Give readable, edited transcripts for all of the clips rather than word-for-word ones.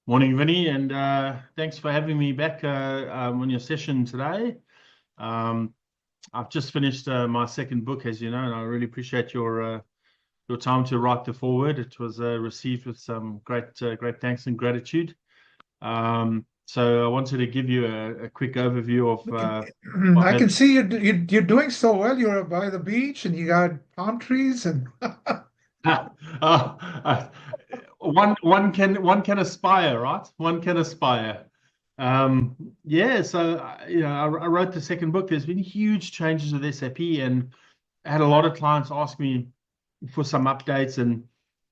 Morning, Vinnie, and thanks for having me back on your session today. Um, I've just finished my second book, as you know, and I really appreciate your time to write the foreword. It was received with some great thanks and gratitude. So I wanted to give you a quick overview of what I has. can see you're doing so well. You're by the beach and you got palm trees and uh, one can aspire, right? One can aspire. Yeah, so I wrote the second book. There's been huge changes with SAP, and I had a lot of clients ask me for some updates and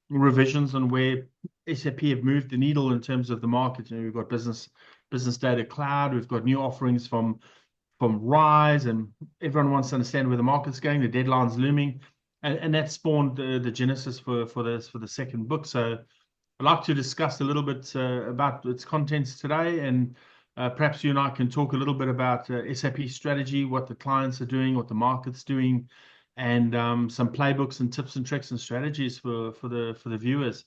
revisions on where SAP have moved the needle in terms of the market. We've got business data cloud, we've got new offerings from Rise, and everyone wants to understand where the market's going, the deadline's looming, and that spawned the genesis for the second book. So I'd like to discuss a little bit about its contents today, and perhaps you and I can talk a little bit about SAP strategy, what the clients are doing, what the market's doing, and some playbooks and tips and tricks and strategies for the viewers.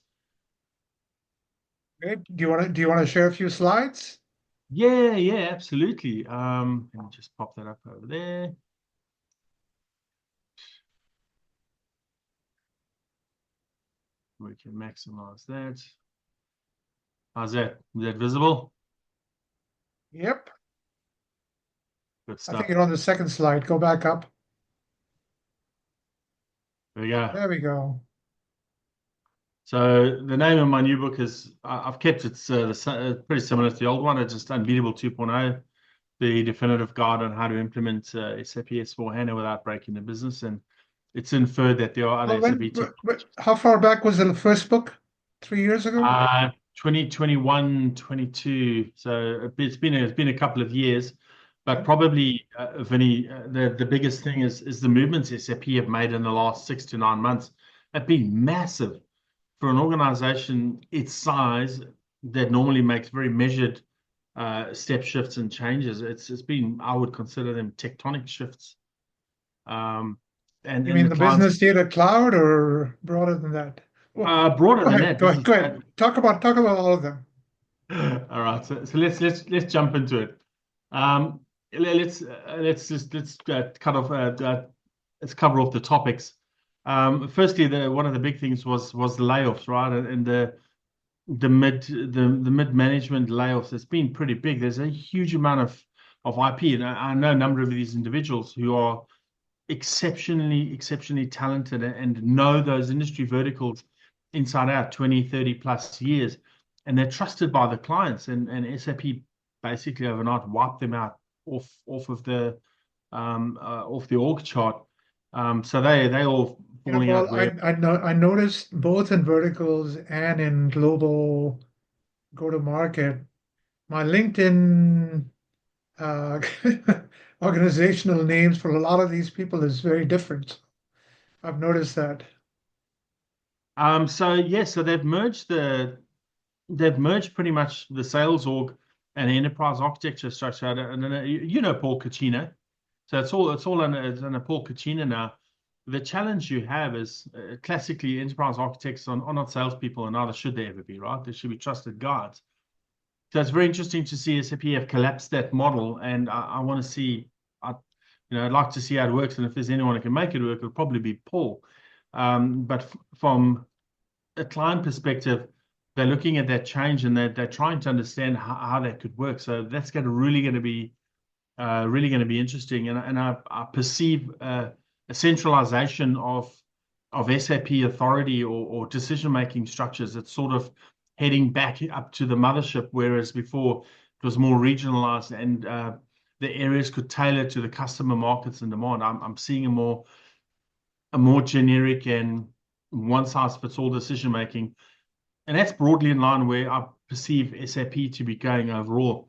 great. Do you want to share a few slides? Yeah, absolutely. Let me just pop that up over there. We can maximize that. How's that? Is that visible? Yep. Good I think stuff. you're on the second slide. Go back up. There we go. There we go. So the name of my new book is I've kept it pretty similar to the old one. It's just Unbeatable 2.0, the definitive guide on how to implement SAP S/4HANA without breaking the business. And it's inferred that there are Oh, other SAP how far back was the first book? 3 years ago? 2021, 22. So it's been a couple of years, but probably Vinny, the biggest thing is the movements SAP have made in the last 6 to 9 months have been massive for an organization its size that normally makes very measured step shifts and changes. It's been, I would consider them tectonic shifts. Um, and You and mean the the clients business data cloud or broader than that? Well, broader go than ahead. that. Go This ahead. is Go ahead. Talk about all of them. all right. So let's jump into it. Um, let's cut off. Let's cover off the topics. Firstly, the one of the big things was the layoffs, right? And the mid management layoffs. It's been pretty big. There's a huge amount of IP, and I know a number of these individuals who are exceptionally talented and know those industry verticals inside out, 20, 30 plus years, and they're trusted by the clients, and SAP basically overnight wiped them out off of the off the org chart. So they all Yeah, falling out well, where. I noticed both in verticals and in global go-to-market. My LinkedIn uh, organizational names for a lot of these people is very different. I've noticed that. So yes, so they've merged pretty much the sales org and the enterprise architecture structure. And then you know Paul Cucina. So it's all under Paul Cucina now. The challenge you have is classically enterprise architects are not salespeople, and neither should they ever be, right? They should be trusted guides. So it's very interesting to see SAP have collapsed that model, and I want to see, I'd like to see how it works, and if there's anyone who can make it work, it'll probably be Paul. But from a client perspective, they're looking at that change and they're trying to understand how that could work. So that's going to be really going to be interesting. And I perceive a centralization of SAP authority or decision-making structures. It's sort of heading back up to the mothership, whereas before it was more regionalized and the areas could tailor to the customer markets and demand. I'm seeing a more generic and one-size-fits-all decision-making, and that's broadly in line where I perceive SAP to be going overall.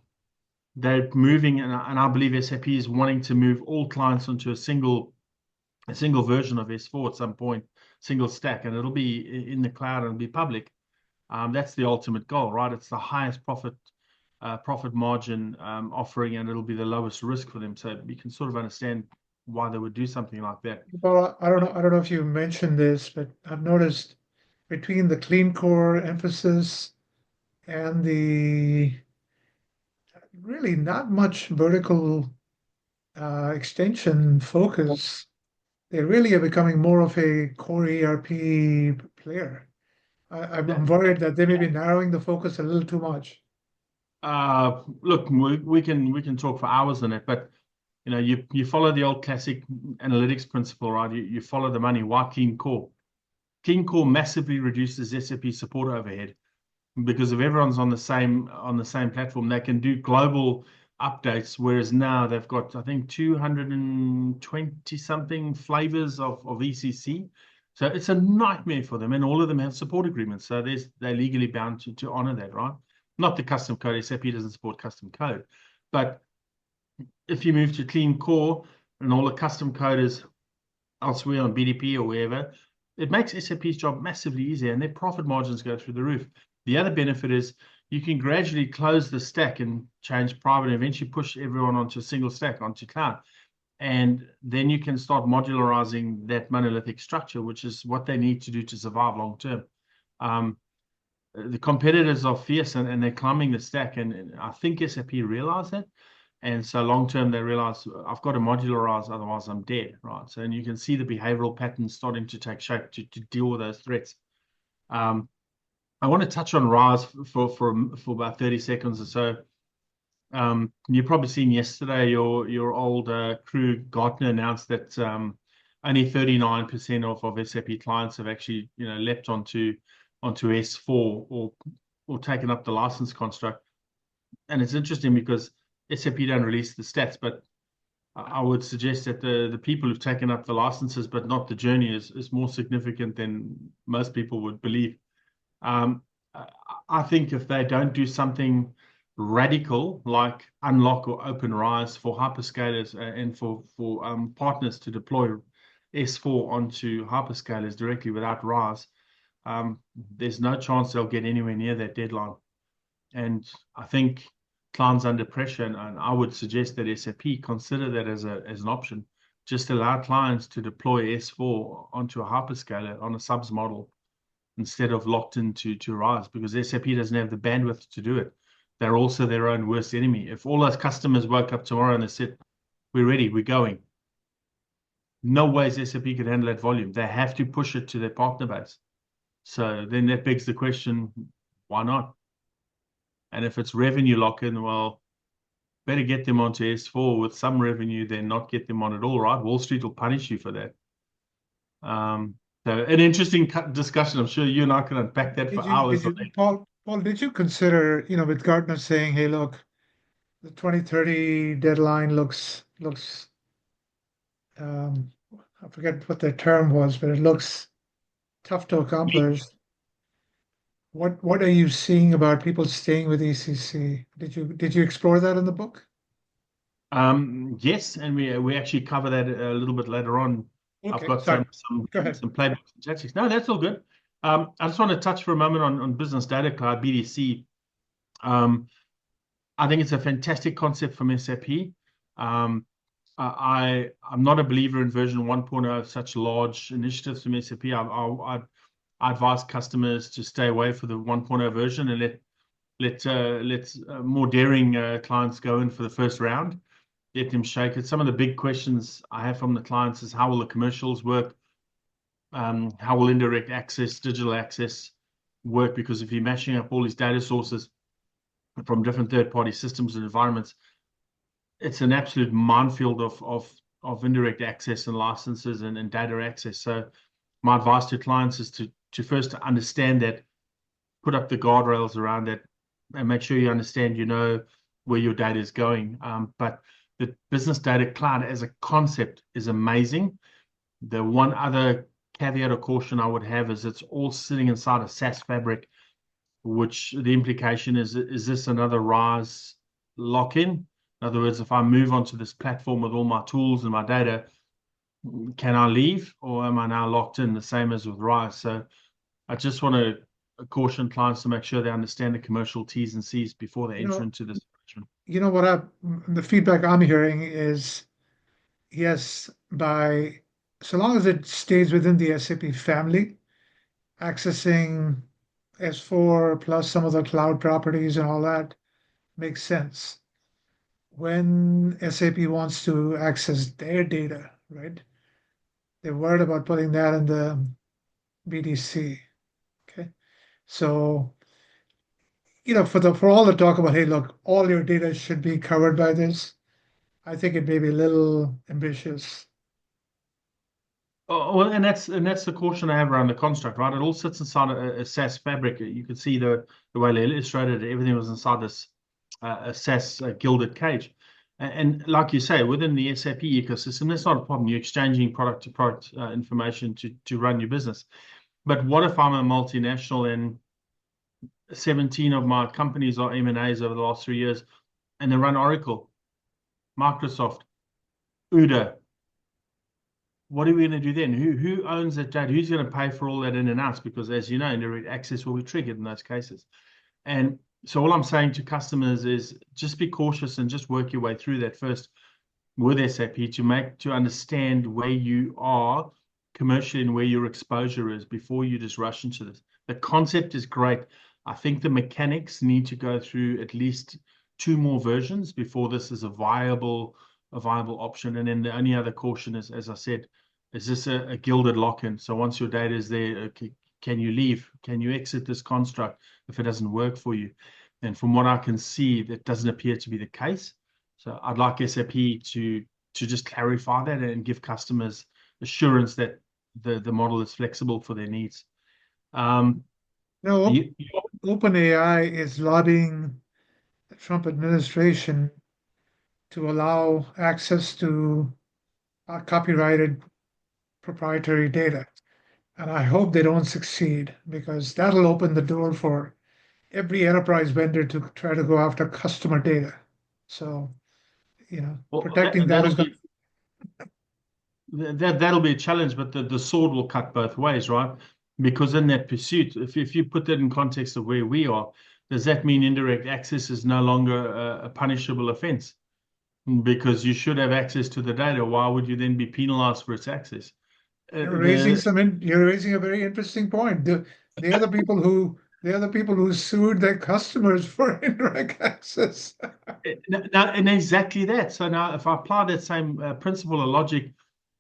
They're moving, and I believe SAP is wanting to move all clients onto a single version of S4 at some point, single stack, and it'll be in the cloud and it'll be public. That's the ultimate goal, right? It's the highest profit margin offering, and it'll be the lowest risk for them. So you can sort of understand why they would do something like that. Well, I don't know if you mentioned this, but I've noticed between the clean core emphasis and the really not much vertical extension focus. They really are becoming more of a core ERP player. I'm That, worried that they may be narrowing the focus a little too much. look, we can talk for hours on it, but you follow the old classic analytics principle, right? You follow the money. Why clean core? Clean core massively reduces SAP support overhead because if everyone's on the same platform, they can do global updates. Whereas now they've got, I think, 220 something flavors of ECC. So it's a nightmare for them, and all of them have support agreements. So they're legally bound to honor that, right? Not the custom code. SAP doesn't support custom code, but if you move to clean core and all the custom code is elsewhere on BDP or wherever, it makes SAP's job massively easier and their profit margins go through the roof. The other benefit is you can gradually close the stack and change private and eventually push everyone onto a single stack, onto cloud. And then you can start modularizing that monolithic structure, which is what they need to do to survive long term. The competitors are fierce and they're climbing the stack. And I think SAP realize that. And so long term, they realize I've got to modularize, otherwise I'm dead, right? So, and you can see the behavioral patterns starting to take shape to deal with those threats. I want to touch on RISE for about 30 seconds or so. You've probably seen yesterday your old crew Gartner announced that only 39% of SAP clients have actually leapt onto S4 or taken up the license construct. And it's interesting because SAP don't release the stats, but I would suggest that the people who've taken up the licenses but not the journey is more significant than most people would believe. I think if they don't do something radical like unlock or open RISE for hyperscalers and for partners to deploy S4 onto hyperscalers directly without RISE, there's no chance they'll get anywhere near that deadline. And I think clients under pressure, and I would suggest that SAP consider that as an option. Just allow clients to deploy S4 onto a hyperscaler on a subs model instead of locked into RISE, because SAP doesn't have the bandwidth to do it. They're also their own worst enemy. If all those customers woke up tomorrow and they said, "We're ready, we're going," no ways SAP could handle that volume. They have to push it to their partner base. So then that begs the question, why not? And if it's revenue lock-in, well, better get them onto S4 with some revenue than not get them on at all, right? Wall Street will punish you for that. So an interesting discussion. I'm sure you and I can unpack that for hours. Paul, did you consider, with Gartner saying, hey, look, the 2030 deadline looks, I forget what the term was, but it looks tough to accomplish. What are you seeing about people staying with ECC? Did you explore that in the book? Yes, and we actually cover that a little bit later on. I've Okay, got sorry. some Go ahead. playbooks and statistics. No, that's all good. I just want to touch for a moment on Business Data Cloud, BDC. I think it's a fantastic concept from SAP. I'm not a believer in version 1.0 of such large initiatives from SAP. I advise customers to stay away for the 1.0 version and let more daring clients go in for the first round. Let them shake it. Some of the big questions I have from the clients is how will the commercials work? How will indirect access, digital access work? Because if you're mashing up all these data sources from different third-party systems and environments, it's an absolute minefield of indirect access and licenses and data access. So my advice to clients is to first understand that, put up the guardrails around that, and make sure you understand, where your data is going. But the Business Data Cloud as a concept is amazing. The one other caveat or caution I would have is it's all sitting inside a SaaS fabric, which the implication is this another RISE lock-in? In other words, if I move onto this platform with all my tools and my data, can I leave, or am I now locked in, the same as with RISE? So I just want to caution clients to make sure they understand the commercial T's and C's before they enter into this arrangement. The feedback I'm hearing is yes, so long as it stays within the SAP family, accessing S4 plus some of the cloud properties and all that makes sense. When SAP wants to access their data, right? They're worried about putting that in the BDC. Okay. So, for all the talk about, hey, look, all your data should be covered by this, I think it may be a little ambitious. Oh, well, and that's the caution I have around the construct, right? It all sits inside a SaaS fabric. You could see the way they illustrated it, everything was inside this a SaaS gilded cage. And like you say, within the SAP ecosystem, that's not a problem. You're exchanging product to product information to run your business. But what if I'm a multinational and 17 of my companies are M&As over the last 3 years, and they run Oracle, Microsoft, UDA? What are we going to do then? Who owns that data? Who's going to pay for all that in and outs? Because as you know, indirect access will be triggered in those cases. And so all I'm saying to customers is just be cautious and just work your way through that first with SAP to understand where you are commercially and where your exposure is before you just rush into this. The concept is great. I think the mechanics need to go through at least 2 more versions before this is a viable option. And then the only other caution is, as I said, is this a gilded lock-in? So once your data is there, can you leave? Can you exit this construct if it doesn't work for you? And from what I can see, that doesn't appear to be the case. So I'd like SAP to just clarify that and give customers assurance that the model is flexible for their needs. No, You, OpenAI is lobbying the Trump administration to allow access to copyrighted proprietary data. And I hope they don't succeed because that'll open the door for every enterprise vendor to try to go after customer data. So, well, protecting that is that'll going be that'll be a challenge, but the sword will cut both ways, right? Because in that pursuit, if you put that in context of where we are, does that mean indirect access is no longer a punishable offense? Because you should have access to the data. Why would you then be penalized for its access? you're raising a very interesting point. They are the people who sued their customers for indirect access. And exactly that. So now, if I apply that same principle of logic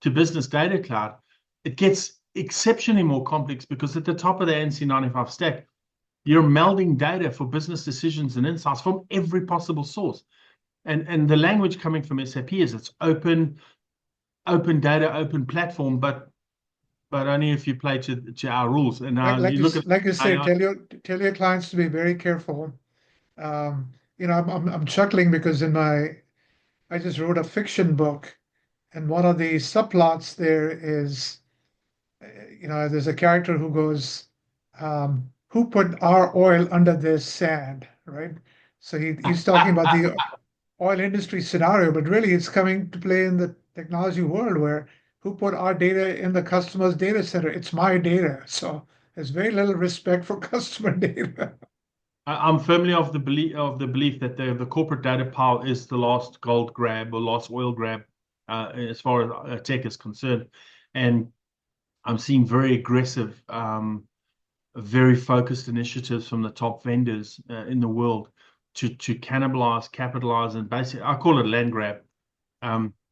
to business data cloud, it gets exceptionally more complex because at the top of the NC95 stack, you're melding data for business decisions and insights from every possible source. And the language coming from SAP is it's open data, open platform, but only if you play to our rules. And now Like you you look at like you say, AI. tell your clients to be very careful. I'm chuckling because I just wrote a fiction book, and one of the subplots there is, there's a character who goes, "Who put our oil under this sand?" Right? So he's talking about the oil industry scenario, but really it's coming to play in the technology world where who put our data in the customer's data center? It's my data. So there's very little respect for customer data. I'm firmly of the belief that the corporate data pile is the last gold grab or last oil grab as far as tech is concerned, and I'm seeing very aggressive, very focused initiatives from the top vendors in the world to cannibalize, capitalize, and basically I call it land grab.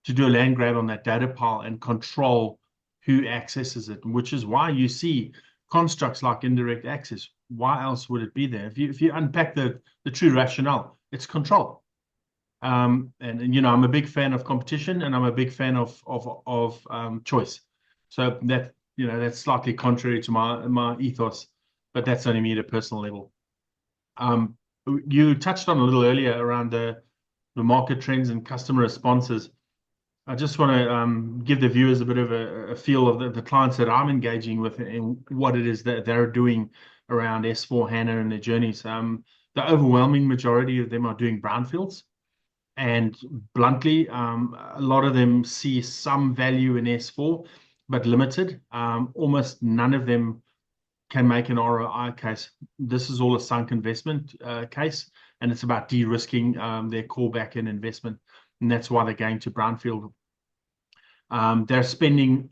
To do a land grab on that data pile and control who accesses it, which is why you see constructs like indirect access. Why else would it be there? If you unpack the true rationale, it's control. And I'm a big fan of competition, and I'm a big fan of choice. So that's slightly contrary to my ethos, but that's only me at a personal level. You touched on a little earlier around the market trends and customer responses. I just want to give the viewers a bit of a feel of the clients that I'm engaging with and what it is that they're doing around S/4HANA and their journeys. The overwhelming majority of them are doing brownfields. And bluntly, a lot of them see some value in S4, but limited. Almost none of them can make an ROI case. This is all a sunk investment case, and it's about de-risking their core back-end investment. And that's why they're going to brownfield. They're spending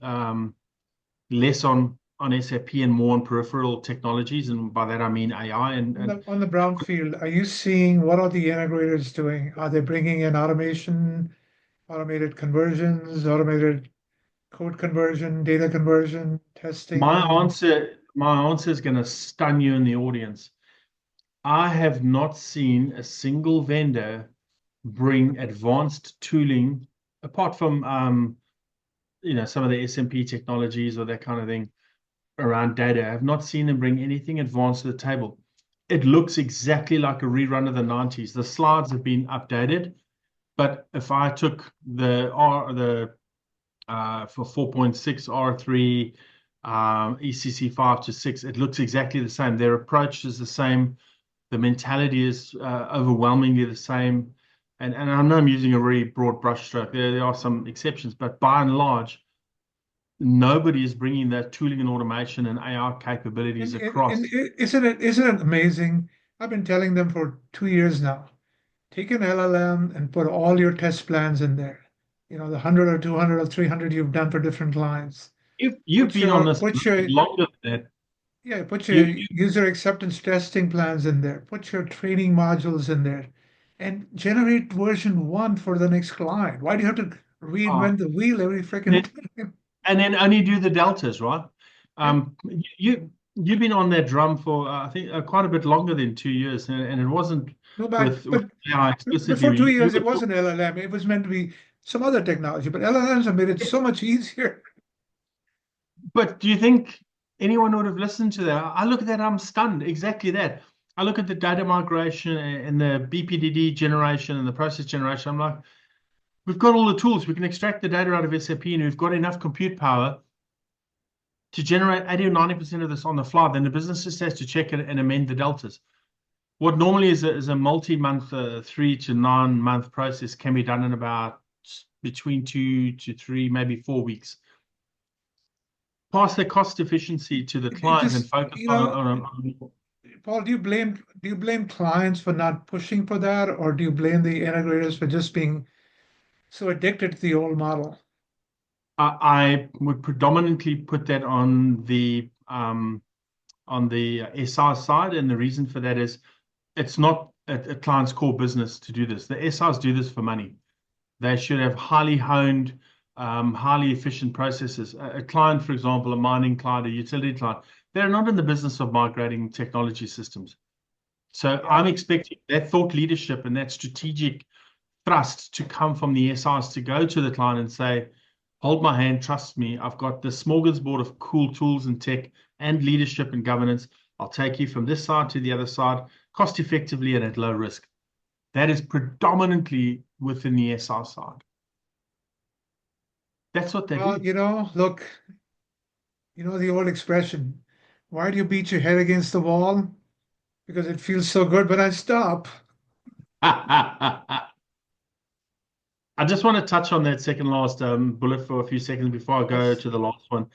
less on on SAP and more on peripheral technologies, and by that I mean AI and On the brownfield, are you seeing what are the integrators doing? Are they bringing in automation, automated conversions, automated code conversion, data conversion, my testing? answer is going to stun you in the audience. I have not seen a single vendor bring advanced tooling apart from some of the SMP technologies or that kind of thing around data. I have not seen them bring anything advanced to the table. It looks exactly like a rerun of the 90s. The slides have been updated, but if I took the for 4.6 R3 ECC 5 to 6, it looks exactly the same. Their approach is the same. The mentality is overwhelmingly the same. And I know I'm using a very broad brushstroke. There are some exceptions, but by and large, nobody is bringing that tooling and automation and AI capabilities across. Isn't it amazing? I've been telling them for 2 years now. Take an LLM and put all your test plans in there. The 100 or 200 or 300 you've done for different clients. You've been on this Put your longer than that. Yeah, put your You, user acceptance testing plans in there. Put your training modules in there, and generate version 1 for the next client. Why do you have to uh, reinvent the wheel every freaking time? and then only do the deltas, right? Yeah. You've been on that drum for I think quite a bit longer than 2 years, and it wasn't No, but with AI before explicitly. 2 years, it wasn't LLM. It was meant to be some other technology, but LLMs have made it so much easier. But do you think anyone would have listened to that? I look at that, I'm stunned. Exactly that. I look at the data migration and the BPDD generation and the process generation. I'm like, we've got all the tools. We can extract the data out of SAP, and we've got enough compute power to generate 80 or 90% of this on the fly. Then the business just has to check it and amend the deltas. What normally is a multi-month, 3 to 9 month process can be done in about between 2 to 3, maybe 4 weeks. Pass the cost efficiency to the It client and just, focus on Paul, do you blame clients for not pushing for that, or do you blame the integrators for just being so addicted to the old model? I would predominantly put that on the SI side, and the reason for that is it's not a client's core business to do this. The SIs do this for money. They should have highly honed, highly efficient processes. A client, for example, a mining client, a utility client, they're not in the business of migrating technology systems. So Yeah. I'm expecting that thought leadership and that strategic thrust to come from the SIs to go to the client and say, hold my hand, trust me. I've got the smorgasbord of cool tools and tech and leadership and governance. I'll take you from this side to the other side, cost effectively and at low risk. That is predominantly within the SI side. That's what they Well, do. look, the old expression, why do you beat your head against the wall? Because it feels so good when I stop. I just want to touch on that second last bullet for a few seconds before I go Yes. to the last one.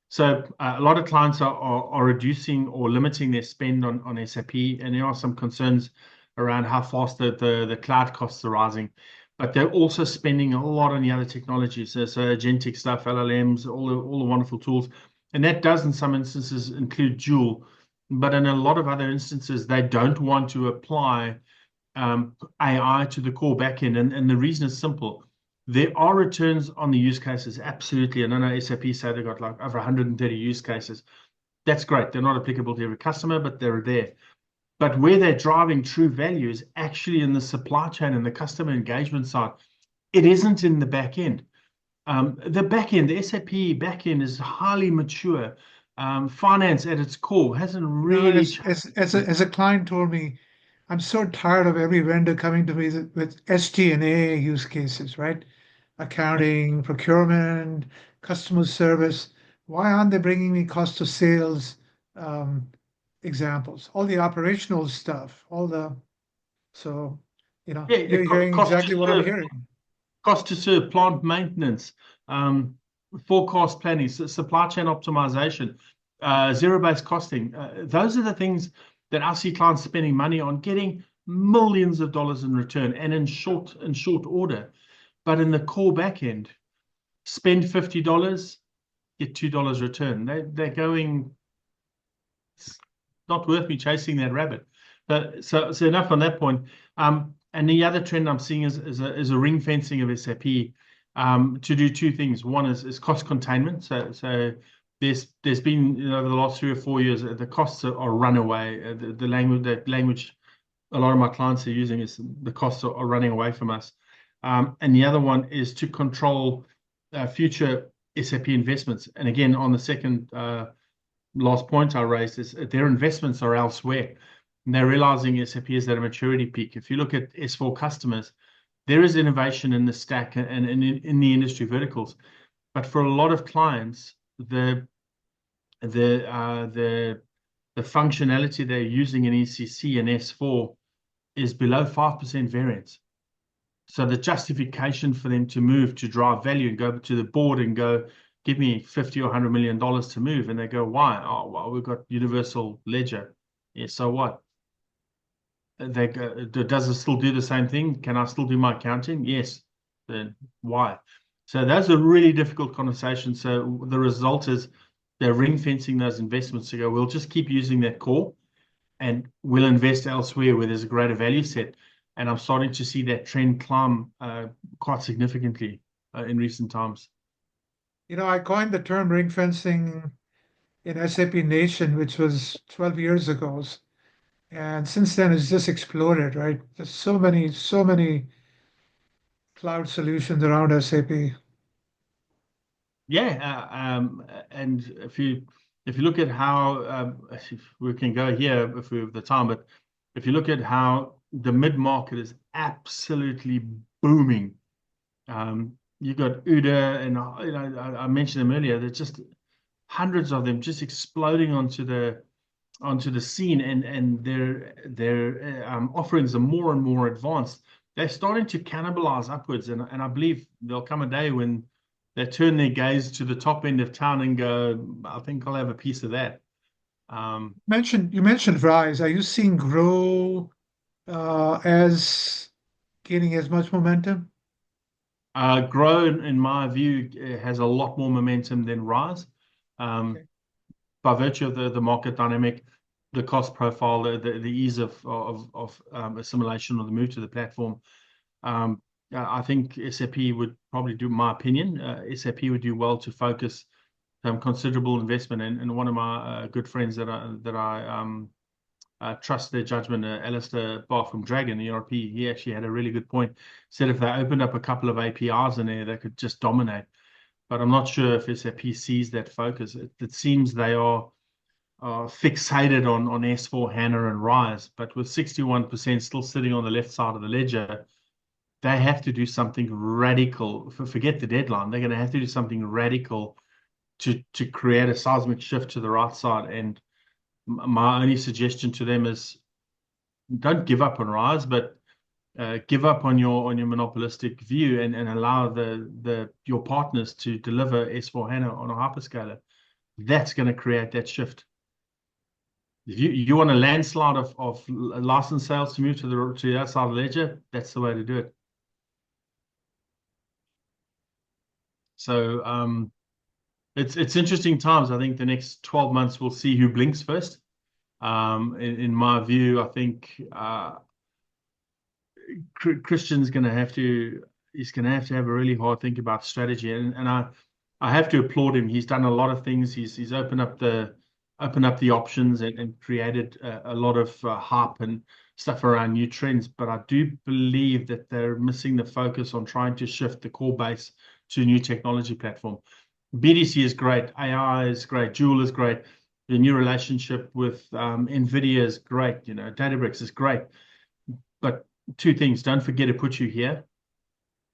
So a lot of clients are reducing or limiting their spend on SAP, and there are some concerns around how fast the cloud costs are rising. But they're also spending a lot on the other technologies, so agentic stuff, LLMs, all the wonderful tools. And that does, in some instances, include Joule. But in a lot of other instances, they don't want to apply AI to the core backend. And the reason is simple. There are returns on the use cases, absolutely. And I know SAP say they've got like over 130 use cases. That's great. They're not applicable to every customer, but they're there. But where they're driving true value is actually in the supply chain and the customer engagement side. It isn't in the back end. The back end, the SAP back end is highly mature. Finance at its core hasn't really changed. As a client told me, I'm so tired of every vendor coming to me with SG&A use cases, right? Accounting, procurement, customer service. Why aren't they bringing me cost of sales um, examples? All the operational stuff, so Yeah, you're hearing cost to exactly what I'm serve. hearing. Cost to serve, plant maintenance, forecast planning, supply chain optimization, zero-based costing. Those are the things that I see clients spending money on, getting millions of dollars in return and in short order. But in the core back end, spend $50, get $2 return. They're going. It's not worth me chasing that rabbit. So enough on that point. And the other trend I'm seeing is a ring fencing of SAP to do two things. One is cost containment. So there's been over the last 3 or 4 years the costs are runaway. The language a lot of my clients are using is the costs are running away from us. And the other one is to control future SAP investments. And again, on the second last point I raised is their investments are elsewhere. And they're realizing SAP is at a maturity peak. If you look at S4 customers, there is innovation in the stack and in the industry verticals. But for a lot of clients, the functionality they're using in ECC and S4 is below 5% variance. So the justification for them to move to drive value and go to the board and go, give me 50 or $100 million to move. And they go, why? Oh, well, we've got universal ledger. Yeah, so what? They go, does it still do the same thing? Can I still do my accounting? Yes. Then why? So those are really difficult conversations. So the result is they're ring fencing those investments to go, we'll just keep using that core and we'll invest elsewhere where there's a greater value set. And I'm starting to see that trend climb quite significantly in recent times. I coined the term ring fencing in SAP Nation, which was 12 years ago. And since then, it's just exploded, right? There's so many cloud solutions around SAP. Yeah, and if you look at how if we can go here if we have the time, but if you look at how the mid market is absolutely booming, you got UDA and I mentioned them earlier. There's just hundreds of them just exploding onto the scene, and their offerings are more and more advanced. They're starting to cannibalize upwards, and I believe there'll come a day when they turn their gaze to the top end of town and go, I think I'll have a piece of that. You mentioned Rise. Are you seeing Grow as gaining as much momentum? Grow, in my view, has a lot more momentum than Rise, Okay. by virtue of the market dynamic, the cost profile, the ease of assimilation or the move to the platform. I think SAP would probably do, my opinion, SAP would do well to focus considerable investment. And one of my good friends that I trust their judgment, Alistair Barr from Dragon ERP, he actually had a really good point. Said if they opened up a couple of APIs in there, they could just dominate. But I'm not sure if SAP sees that focus. It seems they are fixated on S4 HANA and Rise, but with 61% still sitting on the left side of the ledger, they have to do something radical. Forget the deadline. They're going to have to do something radical to create a seismic shift to the right side. And my only suggestion to them is don't give up on Rise, but give up on your monopolistic view and allow your partners to deliver S4 HANA on a hyperscaler. That's going to create that shift. If you want a landslide of license sales to move to the other side of the ledger, that's the way to do it. So it's interesting times. I think the next 12 months we'll see who blinks first. In my view, I think Christian's going to have to have a really hard think about strategy, and I have to applaud him. He's done a lot of things. He's opened up the options and created a lot of hype and stuff around new trends. But I do believe that they're missing the focus on trying to shift the core base to a new technology platform. BDC is great, AI is great, Joule is great, the new relationship with NVIDIA is great, Databricks is great. But two things, don't forget to put you here.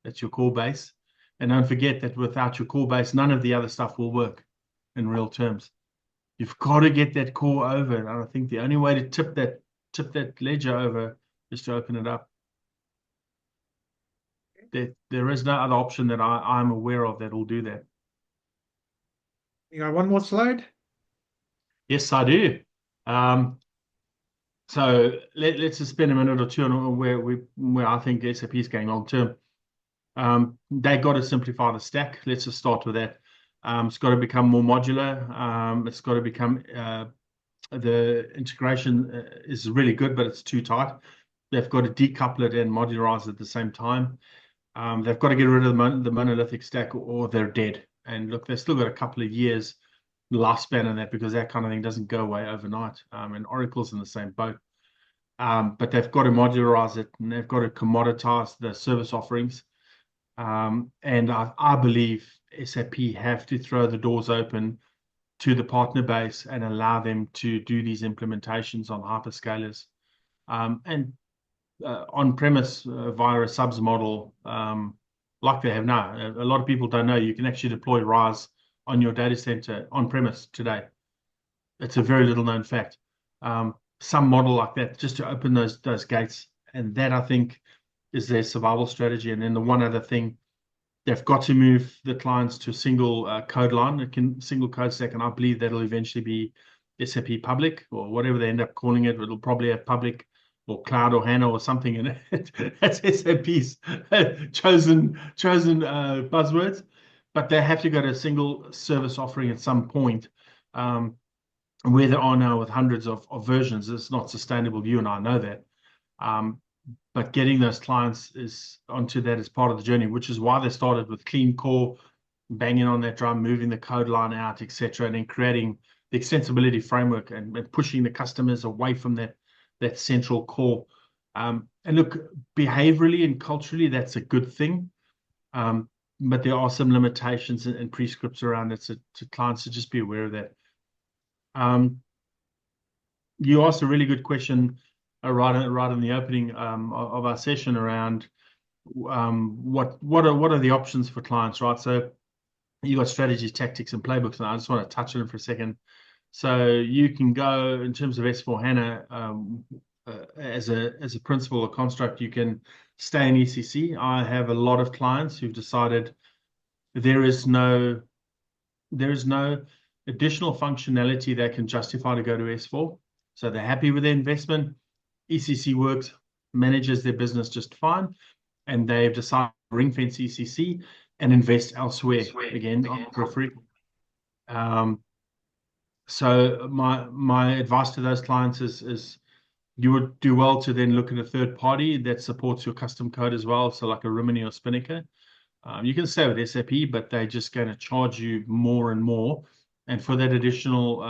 That's your core base. And don't forget that without your core base, none of the other stuff will work in real terms. You've got to get that core over. And I think the only way to tip that ledger over is to open it up. There is no other option that I'm aware of that will do that. You got one more slide? Yes, I do. So let's just spend a minute or two on where I think SAP is going long term. They got to simplify the stack. Let's just start with that. It's got to become more modular. It's got to become the integration is really good, but it's too tight. They've got to decouple it and modularize at the same time. They've got to get rid of the monolithic stack, or they're dead. And look, they've still got a couple of years lifespan in that, because that kind of thing doesn't go away overnight. And Oracle's in the same boat. But they've got to modularize it, and they've got to commoditize the service offerings. And I believe SAP have to throw the doors open to the partner base and allow them to do these implementations on hyperscalers, and on-premise via a subs model, like they have now. A lot of people don't know you can actually deploy RISE on your data center on-premise today. It's a very little known fact. Some model like that, just to open those gates, and that, I think, is their survival strategy. And then the one other thing, they've got to move the clients to a single code line, single code stack, and I believe that'll eventually be SAP Public, or whatever they end up calling it. It'll probably have Public or Cloud or HANA or something in it. That's SAP's chosen buzzwords. But they have to go to a single service offering at some point. Where they are now with hundreds of versions, it's not sustainable. You and I know that. But getting those clients onto that is part of the journey, which is why they started with clean core, banging on that drum, moving the code line out, etc., and then creating the extensibility framework and pushing the customers away from that central core. And look, behaviorally and culturally, that's a good thing. But there are some limitations and prescripts around it, so to clients to just be aware of that. You asked a really good question right in the opening of our session around what are the options for clients, right? So you got strategies, tactics, and playbooks, and I just want to touch on them for a second. So you can go in terms of S4HANA as a principle or construct. You can stay in ECC. I have a lot of clients who've decided there is no additional functionality that can justify to go to S4. So they're happy with their investment. ECC works, manages their business just fine, and they've decided to ring-fence ECC and invest elsewhere, again, on periphery. So my advice to those clients is you would do well to then look at a third party that supports your custom code as well, so like a Rimini or Spinnaker. You can stay with SAP, but they're just going to charge you more and more. And for that additional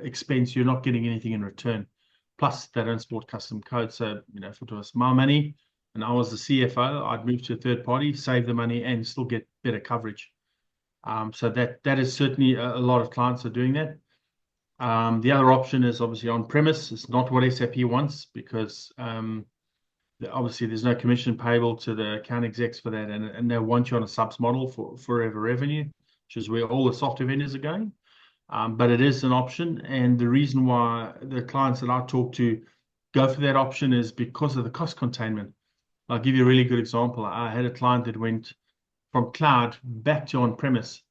expense, you're not getting anything in return. Plus, they don't support custom code. So, if it was my money and I was the CFO, I'd move to a third party, save the money, and still get better coverage. So that is certainly a lot of clients are doing that. The other option is obviously on-premise. It's not what SAP wants, because obviously there's no commission payable to the account execs for that, and they want you on a subs model for forever revenue, which is where all the software vendors are going. But it is an option, and the reason why the clients that I talk to go for that option is because of the cost containment. I'll give you a really good example. I had a client that went from cloud back to on-premise,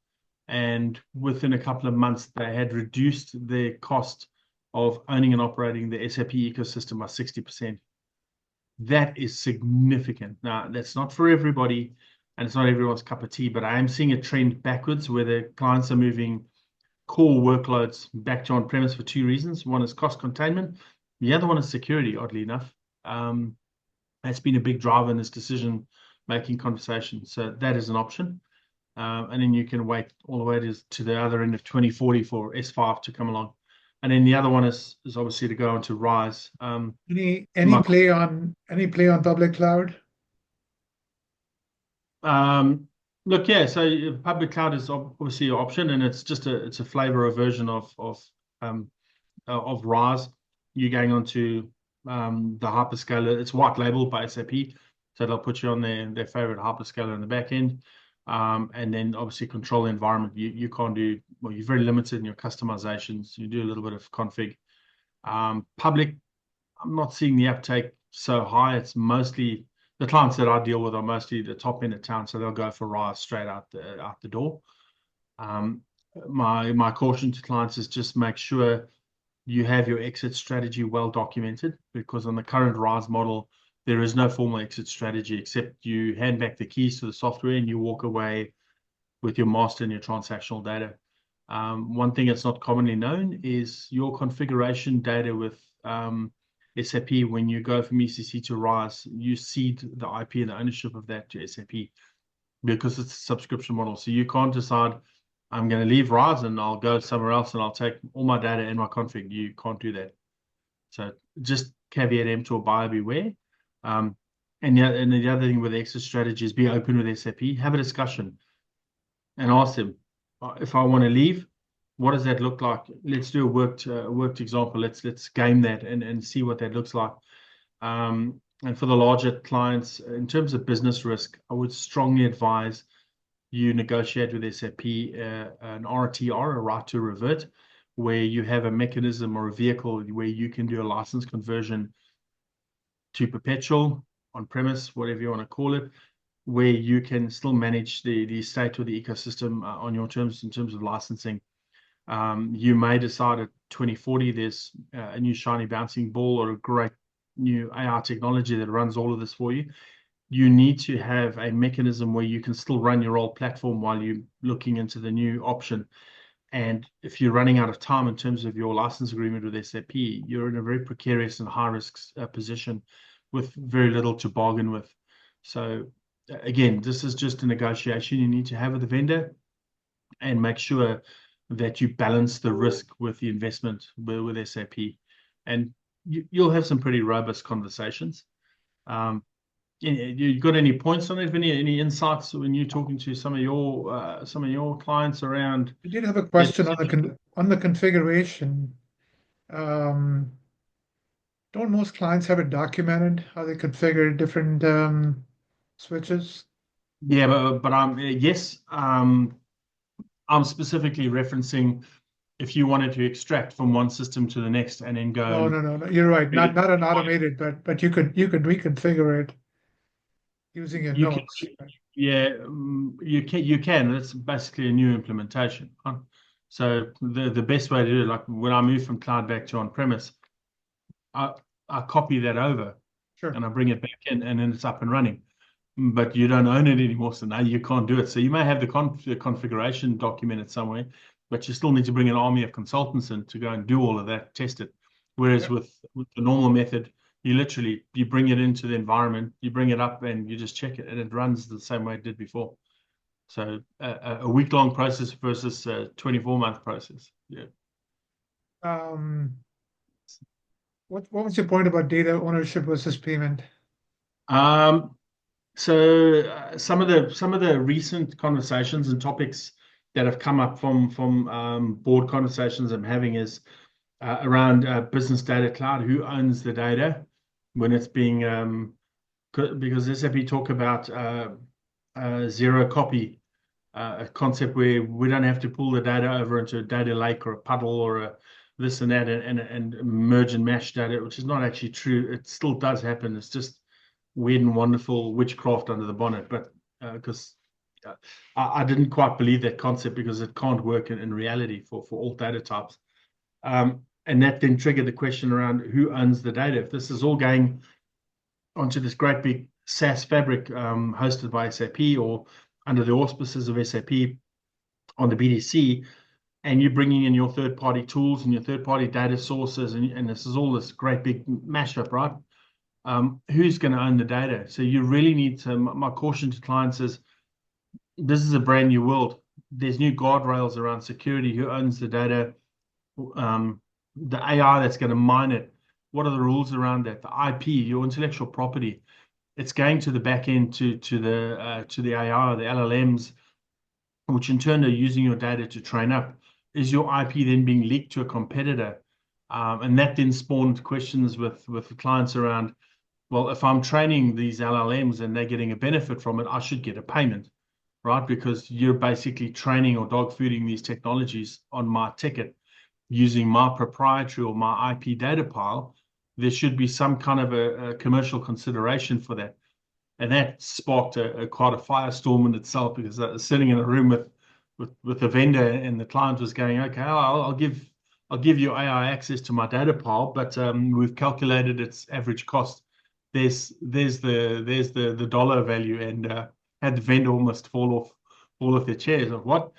and within a couple of months, they had reduced their cost of owning and operating the SAP ecosystem by 60%. That is significant. Now, that's not for everybody, and it's not everyone's cup of tea, but I am seeing a trend backwards where the clients are moving core workloads back to on-premise for two reasons. One is cost containment. The other one is security, oddly enough. That's been a big driver in this decision-making conversation. So that is an option. And then you can wait all the way to the other end of 2040 for S5 to come along. And then the other one is obviously to go on to RISE. Any play on public cloud? Look, yeah. So public cloud is obviously an option, and it's a flavor or version of RISE. You're going onto the hyperscaler. It's white labeled by SAP, so they'll put you on their favorite hyperscaler in the back end, and then obviously control the environment. You can't do, well, you're very limited in your customizations. You do a little bit of config. Public, I'm not seeing the uptake so high. It's mostly the clients that I deal with are mostly the top end of town, so they'll go for RISE straight out the door. My caution to clients is just make sure you have your exit strategy well documented, because on the current RISE model, there is no formal exit strategy except you hand back the keys to the software and you walk away with your master and your transactional data. One thing that's not commonly known is your configuration data with SAP. When you go from ECC to RISE, you cede the IP and the ownership of that to SAP because it's a subscription model. So you can't decide, I'm going to leave RISE and I'll go somewhere else and I'll take all my data and my config. You can't do that. So just caveat emptor, buyer beware. And the other thing with the exit strategy is be open with SAP, have a discussion and ask them, if I want to leave, what does that look like? Let's do a worked example. Let's game that and see what that looks like. And for the larger clients, in terms of business risk, I would strongly advise you negotiate with SAP an RTR, a right to revert, where you have a mechanism or a vehicle where you can do a license conversion to perpetual, on-premise, whatever you want to call it, where you can still manage the estate or the ecosystem on your terms in terms of licensing. You may decide at 2040 there's a new shiny bouncing ball or a great new AI technology that runs all of this for you. You need to have a mechanism where you can still run your old platform while you're looking into the new option. And if you're running out of time in terms of your license agreement with SAP, you're in a very precarious and high-risk position with very little to bargain with. So again, this is just a negotiation you need to have with the vendor and make sure that you balance the risk with the investment with SAP. And you'll have some pretty robust conversations. You got any points on it, Vinnie? Any insights when you're talking to some of your clients around? I did have a question on the configuration. Don't most clients have it documented how they configure different switches? Yeah, but yes, I'm specifically referencing if you wanted to extract from one system to the next and then go. No. You're right. Not an automated, but you could reconfigure it using your You can, notes. yeah, you can. It's basically a new implementation. Huh? So the best way to do it, like when I move from cloud back to on-premise, I copy that over Sure. and I bring it back in, and then it's up and running. But you don't own it anymore, so now you can't do it. So you may have the configuration documented somewhere, but you still need to bring an army of consultants in to go and do all of that, test it. Whereas Yep. with the normal method, you bring it into the environment, you bring it up, and you just check it, and it runs the same way it did before. So a week-long process versus a 24-month process. Yeah. What was your point about data ownership versus payment? So some of the recent conversations and topics that have come up from board conversations I'm having is around business data cloud. Who owns the data when it's being because SAP talk about zero copy, a concept where we don't have to pull the data over into a data lake or a puddle or a this and that and merge and mash data, which is not actually true. It still does happen. It's just weird and wonderful witchcraft under the bonnet. But because I didn't quite believe that concept because it can't work in reality for all data types. And that then triggered the question around who owns the data. If this is all going onto this great big SaaS fabric hosted by SAP or under the auspices of SAP on the BDC, and you're bringing in your third-party tools and your third-party data sources, and this is all this great big mashup, right? Who's going to own the data? So you really need to, my caution to clients is, this is a brand new world. There's new guardrails around security. Who owns the data? The AI that's going to mine it. What are the rules around that? The IP, your intellectual property. It's going to the back end to the AI, the LLMs, which in turn are using your data to train up. Is your IP then being leaked to a competitor? And that then spawned questions with clients around, well, if I'm training these LLMs and they're getting a benefit from it, I should get a payment, right? Because you're basically training or dog fooding these technologies on my ticket using my proprietary or my IP data pile. There should be some kind of a commercial consideration for that. And that sparked quite a firestorm in itself because I was sitting in a room with a vendor and the client was going, okay, I'll give you AI access to my data pile, but we've calculated its average cost. There's the dollar value, and had the vendor almost fall fall off their chairs. Like, what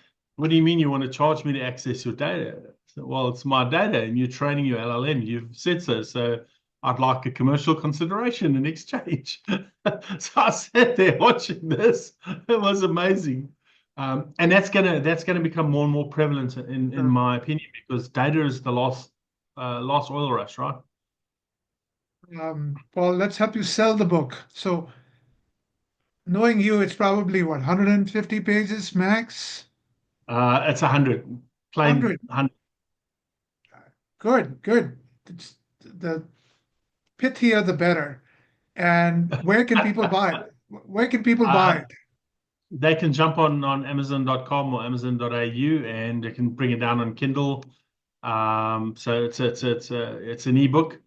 do you mean you want to charge me to access your data? So, well, it's my data and you're training your LLM. You've said so. So I'd like a commercial consideration in exchange. So I sat there watching this. It was amazing. And that's gonna become more and more prevalent in Sure. my opinion, because data is the lost oil rush, right? Paul, let's help you sell the book. So knowing you, it's probably what, 150 pages max? It's 100, plain 100. 100. Good, good. It's the pithier the better. And where can people buy it? Where can people buy Uh, it? they can jump on Amazon.com or Amazon.au, and they can bring it down on Kindle. So it's an ebook.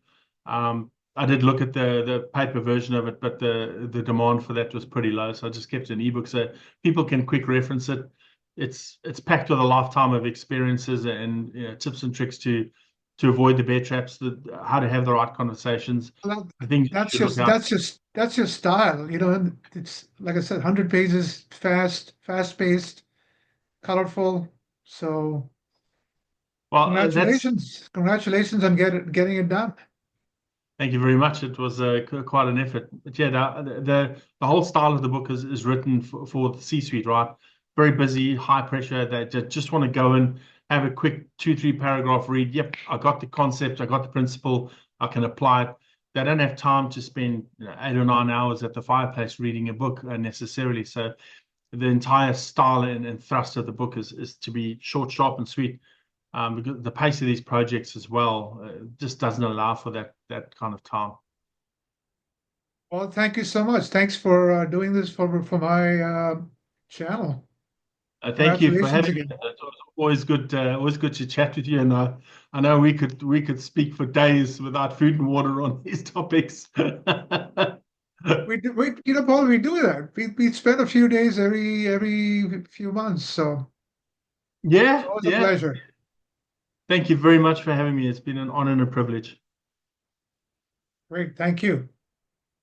I did look at the paper version of it, but the demand for that was pretty low, so I just kept an ebook so people can quick reference it. It's packed with a lifetime of experiences and, tips and tricks to avoid the bear traps, how to have the right conversations, Well, the things you that's should look just out. that's your style, and it's like I said, 100 pages, fast-paced, colorful. So Well, that's congratulations on getting it done. Thank you very much. It was quite an effort. But yeah, the whole style of the book is written for the C-suite, right? Very busy, high pressure. They just want to go and have a quick 2, 3 paragraph read. Yep, I got the concept, I got the principle, I can apply it. They don't have time to spend 8 or 9 hours at the fireplace reading a book necessarily. So the entire style and thrust of the book is to be short, sharp, and sweet. Because the pace of these projects as well just doesn't allow for that kind of time. Well, thank you so much. Thanks for doing this for my channel. Thank you for Congratulations having me. again. It's always good to chat with you. And I know we could speak for days without food and water on these topics. Paul, we do that. We spend a few days every few months, so it's Yeah, always a yeah. pleasure. Thank you very much for having me. It's been an honor and a privilege. Great, thank you.